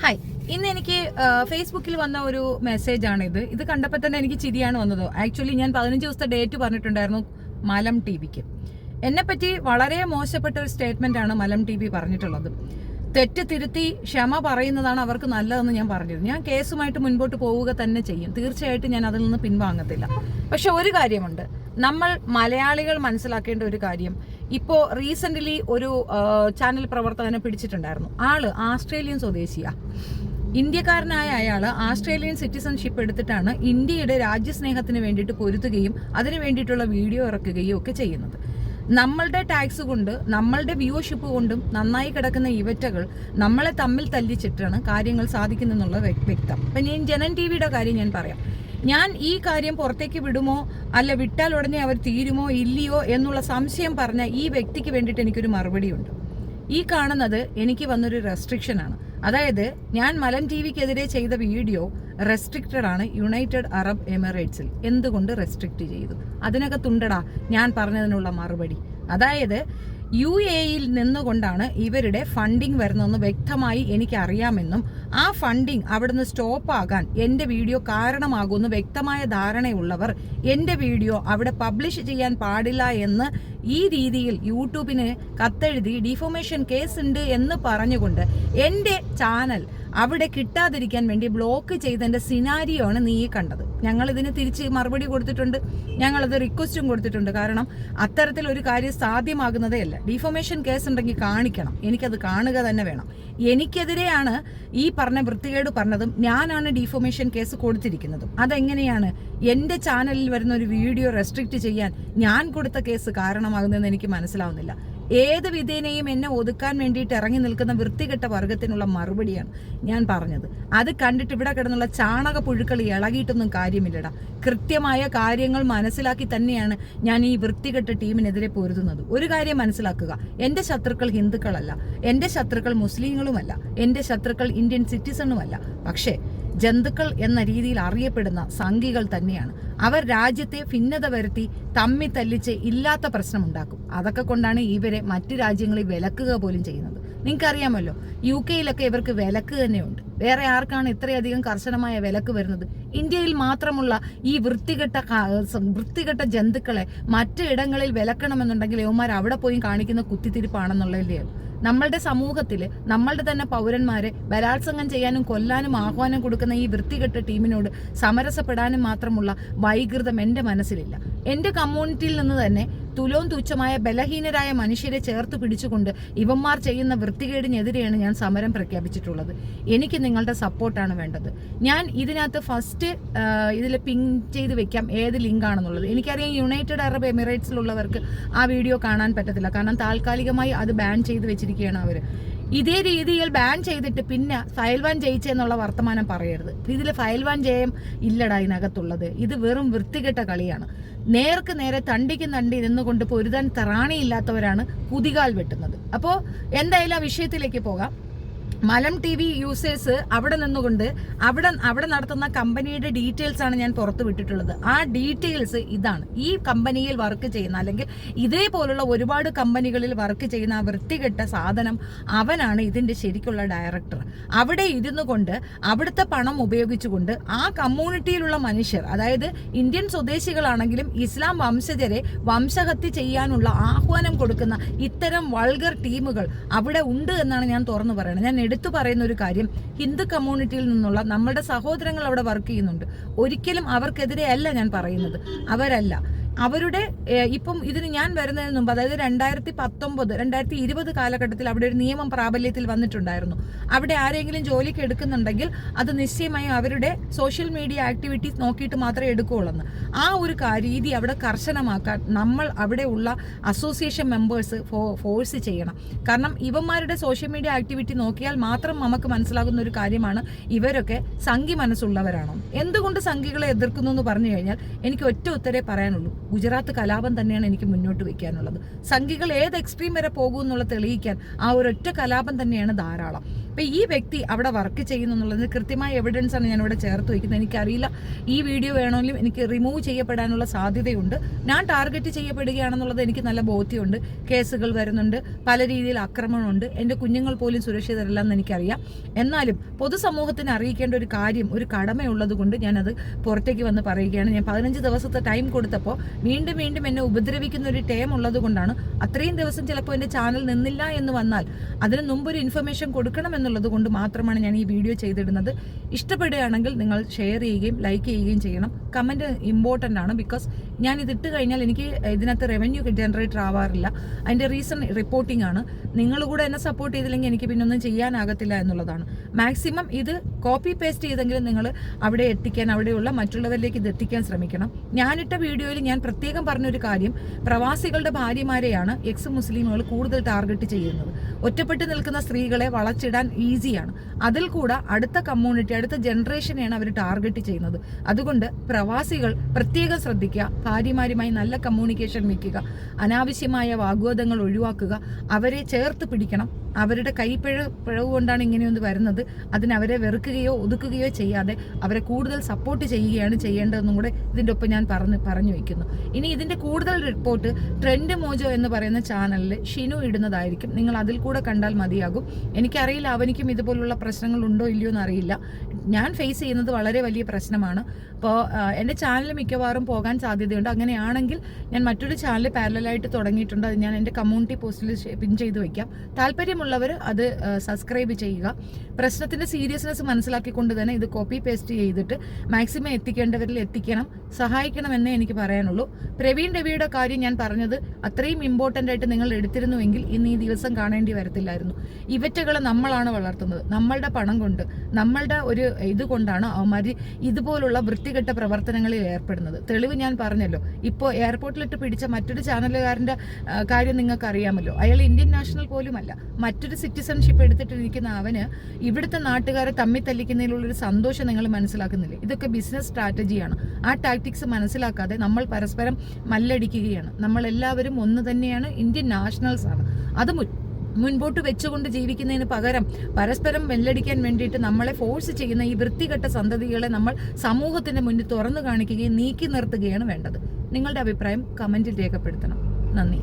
Hi, ഇന്ന് എനിക്ക് ഫേസ്ബുക്കിൽ വന്ന ഒരു മെസ്സേജാണ് ഇത് കണ്ടപ്പോൾ തന്നെ എനിക്ക് ചിരിയാണ് വന്നത്. ആക്ച്വലി ഞാൻ 15 ദിവസത്തെ ഡേറ്റ് പറഞ്ഞിട്ടുണ്ടായിരുന്നു മലം ടിവിക്ക്. എന്നെപ്പറ്റി വളരെ മോശപ്പെട്ട ഒരു സ്റ്റേറ്റ്മെന്റ് ആണ് മലം ടിവി പറഞ്ഞിട്ടുള്ളത്. തെറ്റ് തിരുത്തി ക്ഷമ പറയുന്നതാണ് അവർക്ക് നല്ലതെന്ന് ഞാൻ പറഞ്ഞിരുന്നു. ഞാൻ കേസുമായിട്ട് മുൻപോട്ട് പോവുക തന്നെ ചെയ്യും. തീർച്ചയായിട്ടും ഞാൻ അതിൽ നിന്ന് പിൻവാങ്ങത്തില്ല. പക്ഷെ ഒരു കാര്യമുണ്ട്, നമ്മൾ മലയാളികൾ മനസ്സിലാക്കേണ്ട ഒരു കാര്യം. ഇപ്പോൾ റീസെൻ്റ്ലി ഒരു ചാനൽ പ്രവർത്തകനെ പിടിച്ചിട്ടുണ്ടായിരുന്നു. ആള് ആസ്ട്രേലിയൻ സ്വദേശിയാ. ഇന്ത്യക്കാരനായ അയാൾ ആസ്ട്രേലിയൻ സിറ്റിസൺഷിപ്പ് എടുത്തിട്ടാണ് ഇന്ത്യയുടെ രാജ്യസ്നേഹത്തിന് വേണ്ടിയിട്ട് പൊരുത്തുകയും അതിനു വേണ്ടിയിട്ടുള്ള വീഡിയോ ഇറക്കുകയും ഒക്കെ ചെയ്യുന്നത്. നമ്മളുടെ ടാക്സ് കൊണ്ട് നമ്മളുടെ വ്യൂവർഷിപ്പ് കൊണ്ടും നന്നായി കിടക്കുന്ന ഇവറ്റകൾ നമ്മളെ തമ്മിൽ തല്ലിച്ചിട്ടാണ് കാര്യങ്ങൾ സാധിക്കുന്നെന്നുള്ള വ്യക്തം. അപ്പം ഞാൻ ജനൻ ടി വിയുടെ കാര്യം ഞാൻ പറയാം. ഞാൻ ഈ കാര്യം പുറത്തേക്ക് വിടുമോ അല്ല വിട്ടാൽ ഉടനെ അവർ തീരുമോ ഇല്ലയോ എന്നുള്ള സംശയം പറഞ്ഞ ഈ വ്യക്തിക്ക് വേണ്ടിയിട്ട് എനിക്കൊരു മറുപടിയുണ്ട്. ഈ കാണുന്നത് എനിക്ക് വന്നൊരു റെസ്ട്രിക്ഷനാണ്. അതായത് ഞാൻ മലം ടി വിക്കെതിരെ ചെയ്ത വീഡിയോ റെസ്ട്രിക്റ്റഡ് ആണ് യുണൈറ്റഡ് അറബ് എമിറേറ്റ്സിൽ. എന്തുകൊണ്ട് റെസ്ട്രിക്റ്റ് ചെയ്തു? അതിനകത്തുണ്ടടാ ഞാൻ പറഞ്ഞതിനുള്ള മറുപടി. അതായത് UAEയിൽ നിന്നുകൊണ്ടാണ് ഇവരുടെ ഫണ്ടിങ് വരുന്നതെന്ന് വ്യക്തമായി എനിക്കറിയാമെന്നും ആ ഫണ്ടിങ് അവിടുന്ന് സ്റ്റോപ്പ് ആകാൻ എൻ്റെ വീഡിയോ കാരണമാകുമെന്ന് വ്യക്തമായ ധാരണയുള്ളവർ എൻ്റെ വീഡിയോ അവിടെ പബ്ലിഷ് ചെയ്യാൻ പാടില്ല എന്ന് ഈ രീതിയിൽ യൂട്യൂബിന് കത്തെഴുതി ഡിഫോമേഷൻ കേസ് ഉണ്ട് എന്ന് പറഞ്ഞുകൊണ്ട് എൻ്റെ ചാനൽ അവിടെ കിട്ടാതിരിക്കാൻ വേണ്ടി ബ്ലോക്ക് ചെയ്തതിൻ്റെ സിനാരിയോ ആണ് നീ കണ്ടത്. ഞങ്ങൾ ഇതിന് തിരിച്ച് മറുപടി കൊടുത്തിട്ടുണ്ട്, ഞങ്ങളത് റിക്വസ്റ്റും കൊടുത്തിട്ടുണ്ട്. കാരണം അത്തരത്തിൽ ഒരു കാര്യം സാധ്യമാകുന്നതേ അല്ല. ഡിഫോമേഷൻ കേസ് ഉണ്ടെങ്കിൽ കാണിക്കണം, എനിക്കത് കാണുക തന്നെ വേണം. എനിക്കെതിരെയാണ് ഈ പറഞ്ഞ വൃത്തികേട് പറഞ്ഞതും ഞാനാണ് ഡിഫോമേഷൻ കേസ് കൊടുത്തിരിക്കുന്നതും. അതെങ്ങനെയാണ് എൻ്റെ ചാനലിൽ വരുന്ന ഒരു വീഡിയോ റെസ്ട്രിക്റ്റ് ചെയ്യാൻ ഞാൻ കൊടുത്ത കേസ് കാരണമാകുന്നതെന്ന് എനിക്ക് മനസ്സിലാവുന്നില്ല. ഏത് വിധേനയും എന്നെ ഒതുക്കാൻ വേണ്ടിയിട്ട് ഇറങ്ങി നിൽക്കുന്ന വൃത്തികെട്ട വർഗത്തിനുള്ള മറുപടിയാണ് ഞാൻ പറഞ്ഞത്. അത് കണ്ടിട്ട് ഇവിടെ കിടന്നുള്ള ചാണക പുഴുക്കൾ ഇളകിയിട്ടൊന്നും കാര്യമില്ലടാ. കൃത്യമായ കാര്യങ്ങൾ മനസ്സിലാക്കി തന്നെയാണ് ഞാൻ ഈ വൃത്തികെട്ട ടീമിനെതിരെ പൊരുതുന്നത്. ഒരു കാര്യം മനസ്സിലാക്കുക, എൻ്റെ ശത്രുക്കൾ ഹിന്ദുക്കളല്ല, എൻ്റെ ശത്രുക്കൾ മുസ്ലിങ്ങളുമല്ല, എൻ്റെ ശത്രുക്കൾ ഇന്ത്യൻ സിറ്റിസണുമല്ല. പക്ഷേ ജന്തുക്കൾ എന്ന രീതിയിൽ അറിയപ്പെടുന്ന സംഘികൾ തന്നെയാണ്. അവർ രാജ്യത്തെ ഭിന്നത വരുത്തി തമ്മി തല്ലിച്ച് ഇല്ലാത്ത പ്രശ്നമുണ്ടാക്കും. അതൊക്കെ കൊണ്ടാണ് ഇവരെ മറ്റു രാജ്യങ്ങളിൽ വിലക്കുക പോലും ചെയ്യുന്നത്. നിങ്ങൾക്കറിയാമല്ലോ, UK-യിലൊക്കെ ഇവർക്ക് വിലക്ക് തന്നെയുണ്ട്. വേറെ ആർക്കാണ് ഇത്രയധികം കർശനമായ വിലക്ക് വരുന്നത്? ഇന്ത്യയിൽ മാത്രമുള്ള ഈ വൃത്തികെട്ട ജന്തുക്കളെ മറ്റു ഇടങ്ങളിൽ വിലക്കണമെന്നുണ്ടെങ്കിൽ യവന്മാർ അവിടെ പോയി കാണിക്കുന്ന കുത്തിത്തിരിപ്പാണെന്നുള്ളതല്ലേ. നമ്മളുടെ സമൂഹത്തിൽ നമ്മളുടെ തന്നെ പൗരന്മാരെ ബലാത്സംഗം ചെയ്യാനും കൊല്ലാനും ആഹ്വാനം കൊടുക്കുന്ന ഈ വൃത്തികെട്ട ടീമിനോട് സമരസപ്പെടാനും മാത്രമുള്ള വൈകൃതം എൻ്റെ മനസ്സിലില്ല. എൻ്റെ കമ്മ്യൂണിറ്റിയിൽ നിന്ന് തന്നെ തുലോം തുച്ഛമായ ബലഹീനരായ മനുഷ്യരെ ചേർത്ത് പിടിച്ചുകൊണ്ട് ഇവന്മാർ ചെയ്യുന്ന വൃത്തികേടിനെതിരെയാണ് ഞാൻ സമരം പ്രഖ്യാപിച്ചിട്ടുള്ളത്. എനിക്ക് നിങ്ങളുടെ സപ്പോർട്ടാണ് വേണ്ടത്. ഞാൻ ഇതിനകത്ത് ഫസ്റ്റ് ഇതിൽ പിൻ ചെയ്ത് വെക്കാം ഏത് ലിങ്കാണെന്നുള്ളത്. എനിക്കറിയാം യുണൈറ്റഡ് അറബ് എമിറേറ്റ്സിലുള്ളവർക്ക് ആ വീഡിയോ കാണാൻ പറ്റത്തില്ല. കാരണം താൽക്കാലികമായി അത് ബാൻ ചെയ്ത് വെച്ചിരിക്കുകയാണ് അവർ. ഇതേ രീതിയിൽ ബാൻ ചെയ്തിട്ട് പിന്നെ ഫയൽവാൻ ജയിച്ചെന്നുള്ള വർത്തമാനം പറയരുത്. ഇതിൽ ഫയൽവാൻ ജയം ഇല്ലടാ ഇതിനകത്തുള്ളത്. ഇത് വെറും വൃത്തികെട്ട കളിയാണ്. നേർക്ക് നേരെ തണ്ടിക്ക് തണ്ടി നിന്നുകൊണ്ട് പൊരുതാൻ ത്രാണിയില്ലാത്തവരാണ് കുതികാൽ വെട്ടുന്നത്. അപ്പോൾ എന്തായാലും ആ വിഷയത്തിലേക്ക് പോകാം. മലം ടി വി യൂസേഴ്സ് അവിടെ നിന്നുകൊണ്ട് അവിടെ നടത്തുന്ന കമ്പനിയുടെ ഡീറ്റെയിൽസ് ആണ് ഞാൻ പുറത്തു വിട്ടിട്ടുള്ളത്. ആ ഡീറ്റെയിൽസ് ഇതാണ്. ഈ കമ്പനിയിൽ വർക്ക് ചെയ്യുന്ന അല്ലെങ്കിൽ ഇതേപോലുള്ള ഒരുപാട് കമ്പനികളിൽ വർക്ക് ചെയ്യുന്ന ആ വൃത്തികെട്ട സാധനം അവനാണ് ഇതിന്റെ ശരിക്കുള്ള ഡയറക്ടർ. അവിടെ ഇരുന്നു കൊണ്ട് അവിടുത്തെ പണം ഉപയോഗിച്ചുകൊണ്ട് ആ കമ്മ്യൂണിറ്റിയിലുള്ള മനുഷ്യർ, അതായത് ഇന്ത്യൻ സ്വദേശികളാണെങ്കിലും ഇസ്ലാം വംശജരെ വംശഹത്യ ചെയ്യാനുള്ള ആഹ്വാനം കൊടുക്കുന്ന ഇത്തരം വൾഗർ ടീമുകൾ അവിടെ ഉണ്ട് എന്നാണ് ഞാൻ തുറന്നു പറയുന്നത്. ഞാൻ എടുത്തു പറയുന്ന ഒരു കാര്യം, ഹിന്ദു കമ്മ്യൂണിറ്റിയിൽ നിന്നുള്ള നമ്മുടെ സഹോദരങ്ങൾ അവിടെ വർക്ക് ചെയ്യുന്നുണ്ട്. ഒരിക്കലും അവർക്കെതിരെ അല്ല ഞാൻ പറയുന്നത്, അവരല്ല. അവരുടെ ഇപ്പം ഇതിന് ഞാൻ വരുന്നതിന് മുമ്പ്, അതായത് 2019-2020 കാലഘട്ടത്തിൽ അവിടെ ഒരു നിയമം പ്രാബല്യത്തിൽ വന്നിട്ടുണ്ടായിരുന്നു. അവിടെ ആരെങ്കിലും ജോലിക്ക് എടുക്കുന്നുണ്ടെങ്കിൽ അത് നിശ്ചയമായും അവരുടെ സോഷ്യൽ മീഡിയ ആക്ടിവിറ്റീസ് നോക്കിയിട്ട് മാത്രമേ എടുക്കുകയുള്ളൂ. ആ ഒരു രീതി അവിടെ കർശനമാക്കാൻ നമ്മൾ അവിടെ ഉള്ള അസോസിയേഷൻ മെമ്പേഴ്സ് ഫോഴ്സ് ചെയ്യണം. കാരണം ഇവന്മാരുടെ സോഷ്യൽ മീഡിയ ആക്ടിവിറ്റി നോക്കിയാൽ മാത്രം നമുക്ക് മനസ്സിലാകുന്ന ഒരു കാര്യമാണ് ഇവരൊക്കെ സംഘി മനസ്സുള്ളവരാണോ. എന്തുകൊണ്ട് സംഘികളെ എതിർക്കുന്നു എന്ന് പറഞ്ഞു കഴിഞ്ഞാൽ എനിക്ക് ഒറ്റ ഉത്തരേ പറയാനുള്ളൂ, ഗുജറാത്ത് കലാപം തന്നെയാണ് എനിക്ക് മുന്നോട്ട് വയ്ക്കാനുള്ളത്. സംഘികൾ ഏത് എക്സ്ട്രീം വരെ പോകും എന്നുള്ള തെളിയിക്കാൻ ആ ഒരൊറ്റ കലാപം തന്നെയാണ് ധാരാളം. ഇപ്പം ഈ വ്യക്തി അവിടെ വർക്ക് ചെയ്യുന്നു എന്നുള്ളത് കൃത്യമായ എവിഡൻസ് ആണ് ഞാനിവിടെ ചേർത്ത് വയ്ക്കുന്നത്. എനിക്കറിയില്ല ഈ വീഡിയോ വേണമെങ്കിലും എനിക്ക് റിമൂവ് ചെയ്യപ്പെടാനുള്ള സാധ്യതയുണ്ട്. ഞാൻ ടാർഗറ്റ് ചെയ്യപ്പെടുകയാണെന്നുള്ളത് എനിക്ക് നല്ല ബോധ്യമുണ്ട്. കേസുകൾ വരുന്നുണ്ട്, പല രീതിയിൽ ആക്രമണമുണ്ട്, എൻ്റെ കുഞ്ഞുങ്ങൾ പോലും സുരക്ഷിതരല്ല എന്ന് എനിക്കറിയാം. എന്നാലും പൊതുസമൂഹത്തിന് അറിയിക്കേണ്ട ഒരു കാര്യം, ഒരു കടമയുള്ളത് കൊണ്ട് ഞാനത് പുറത്തേക്ക് വന്ന് പറയുകയാണ്. ഞാൻ 15 ദിവസത്തെ ടൈം കൊടുത്തപ്പോൾ വീണ്ടും വീണ്ടും എന്നെ ഉപദ്രവിക്കുന്ന ഒരു ടൈം ഉള്ളത് കൊണ്ടാണ്. അത്രയും ദിവസം ചിലപ്പോൾ എൻ്റെ ചാനൽ നിന്നില്ല എന്ന് വന്നാൽ അതിന് മുമ്പൊരു ഇൻഫർമേഷൻ കൊടുക്കണം എന്നുള്ളത് കൊണ്ട് മാത്രമാണ് ഞാൻ ഈ വീഡിയോ ചെയ്തിടുന്നത്. ഇഷ്ടപ്പെടുകയാണെങ്കിൽ നിങ്ങൾ ഷെയർ ചെയ്യുകയും ലൈക്ക് ചെയ്യുകയും ചെയ്യണം. കമൻറ്റ് ഇമ്പോർട്ടൻ്റ് ആണ്. ബിക്കോസ് ഞാൻ ഇതിട്ട് കഴിഞ്ഞാൽ എനിക്ക് ഇതിനകത്ത് റവന്യൂ ജനറേറ്റർ ആവാറില്ല. അതിൻ്റെ റീസൺ റിപ്പോർട്ടിംഗ് ആണ്. നിങ്ങൾ കൂടെ എന്നെ സപ്പോർട്ട് ചെയ്തില്ലെങ്കിൽ എനിക്ക് പിന്നെ ഒന്നും ചെയ്യാനാകത്തില്ല എന്നുള്ളതാണ്. മാക്സിമം ഇത് കോപ്പി പേസ്റ്റ് ചെയ്തെങ്കിലും നിങ്ങൾ അവിടെ എത്തിക്കാൻ, അവിടെയുള്ള മറ്റുള്ളവരിലേക്ക് ഇത് എത്തിക്കാൻ ശ്രമിക്കണം. ഞാനിട്ട വീഡിയോയിൽ ഞാൻ പ്രത്യേകം പറഞ്ഞൊരു കാര്യം, പ്രവാസികളുടെ ഭാര്യമാരെയാണ് എക്സ് മുസ്ലിമുകൾ കൂടുതൽ ടാർഗറ്റ് ചെയ്യുന്നത്. ഒറ്റപ്പെട്ട് നിൽക്കുന്ന സ്ത്രീകളെ വളച്ചിടാൻ ഈസിയാണ്. അതിൽ കൂടെ അടുത്ത കമ്മ്യൂണിറ്റി, അടുത്ത ജനറേഷനെയാണ് അവർ ടാർഗറ്റ് ചെയ്യുന്നത്. അതുകൊണ്ട് പ്രവാസികൾ പ്രത്യേകം ശ്രദ്ധിക്കുക. ഭാര്യമാരുമായി നല്ല കമ്മ്യൂണിക്കേഷൻ വയ്ക്കുക. അനാവശ്യമായ വാഗ്വാദങ്ങൾ ഒഴിവാക്കുക. അവരെ ചേർത്ത് പിടിക്കണം. അവരുടെ കൈപ്പിഴവ് കൊണ്ടാണ് ഇങ്ങനെയൊന്ന് വരുന്നത്. അതിനവരെ വെറുക്കുകയോ ഒതുക്കുകയോ ചെയ്യാതെ അവരെ കൂടുതൽ സപ്പോർട്ട് ചെയ്യുകയാണ് ചെയ്യേണ്ടതെന്നും കൂടെ ഇതിൻ്റെ ഒപ്പം ഞാൻ പറഞ്ഞു വയ്ക്കുന്നു. ഇനി ഇതിൻ്റെ കൂടുതൽ റിപ്പോർട്ട് ട്രെൻഡ് മോജോ എന്ന് പറയുന്ന ചാനലിൽ ഷിനു ഇടുന്നതായിരിക്കും. നിങ്ങൾ അതിൽ കൂടെ കണ്ടാൽ മതിയാകും. എനിക്കറിയില്ല അവനിക്കും ഇതുപോലുള്ള പ്രശ്നങ്ങൾ ഉണ്ടോ ഇല്ലയോ എന്നറിയില്ല. ഞാൻ ഫേസ് ചെയ്യുന്നത് വളരെ വലിയ പ്രശ്നമാണ്. അപ്പോൾ എൻ്റെ ചാനൽ മിക്കവാറും പോകാൻ സാധ്യതയുണ്ട്. അങ്ങനെയാണെങ്കിൽ ഞാൻ മറ്റൊരു ചാനൽ പാരലായിട്ട് തുടങ്ങിയിട്ടുണ്ട്. അത് ഞാൻ എൻ്റെ കമ്മ്യൂണിറ്റി പോസ്റ്റിൽ പിൻ ചെയ്ത് വയ്ക്കാം. താല്പര്യമുള്ളവർ അത് സബ്സ്ക്രൈബ് ചെയ്യുക. പ്രശ്നത്തിൻ്റെ സീരിയസ്നെസ് മനസ്സിലാക്കിക്കൊണ്ട് തന്നെ ഇത് കോപ്പി പേസ്റ്റ് ചെയ്തിട്ട് മാക്സിമം എത്തിക്കേണ്ടവരിൽ എത്തിക്കണം, സഹായിക്കണമെന്നേ എനിക്ക് പറയാനുള്ളൂ. പ്രവീൺ രവിയുടെ കാര്യം ഞാൻ പറഞ്ഞത് അത്രയും ഇമ്പോർട്ടൻ്റ് ആയിട്ട് നിങ്ങൾ എടുത്തിരുന്നുവെങ്കിൽ ഇന്ന് ഈ ദിവസം കാണേണ്ടി വരത്തില്ലായിരുന്നു. ഇവറ്റകളെ നമ്മളാണ് വളർത്തുന്നത്. നമ്മളുടെ പണം കൊണ്ട്, നമ്മളുടെ ഒരു ഇതുകൊണ്ടാണ് അവന്മാർ ഇതുപോലുള്ള വൃത്തികെട്ട പ്രവർത്തനങ്ങളിൽ ഏർപ്പെടുന്നത്. തെളിവ് ഞാൻ പറഞ്ഞല്ലോ. ഇപ്പോൾ എയർപോർട്ടിലിട്ട് പിടിച്ച മറ്റൊരു ചാനലുകാരൻ്റെ കാര്യം നിങ്ങൾക്ക് അറിയാമല്ലോ. അയാൾ ഇന്ത്യൻ നാഷണൽ പോലുമല്ല, മറ്റൊരു സിറ്റിസൺഷിപ്പ് എടുത്തിട്ടിരിക്കുന്ന അവന് ഇവിടുത്തെ നാട്ടുകാരെ തമ്മിൽ തല്ലിക്കുന്നതിലുള്ളൊരു സന്തോഷം നിങ്ങൾ മനസ്സിലാക്കുന്നില്ലേ? ഇതൊക്കെ ബിസിനസ് സ്ട്രാറ്റജിയാണ്. ആ ടാക്ടിക്സ് മനസ്സിലാക്കാതെ നമ്മൾ പരസ്പരം മല്ലടിക്കുകയാണ്. നമ്മളെല്ലാവരും ഒന്ന് തന്നെയാണ്, ഇന്ത്യൻ നാഷണൽസ് ആണ്. അത് മുൻപോട്ട് വെച്ചുകൊണ്ട് ജീവിക്കുന്നതിന് പകരം പരസ്പരം വെല്ലടിക്കാൻ വേണ്ടിയിട്ട് നമ്മളെ ഫോഴ്സ് ചെയ്യുന്ന ഈ വൃത്തികെട്ട സന്തതികളെ നമ്മൾ സമൂഹത്തിന്റെ മുന്നിൽ തുറന്നു കാണിക്കുകയും നീക്കി നിർത്തുകയാണ് വേണ്ടത്. നിങ്ങളുടെ അഭിപ്രായം കമന്റിൽ രേഖപ്പെടുത്തണം. നന്ദി.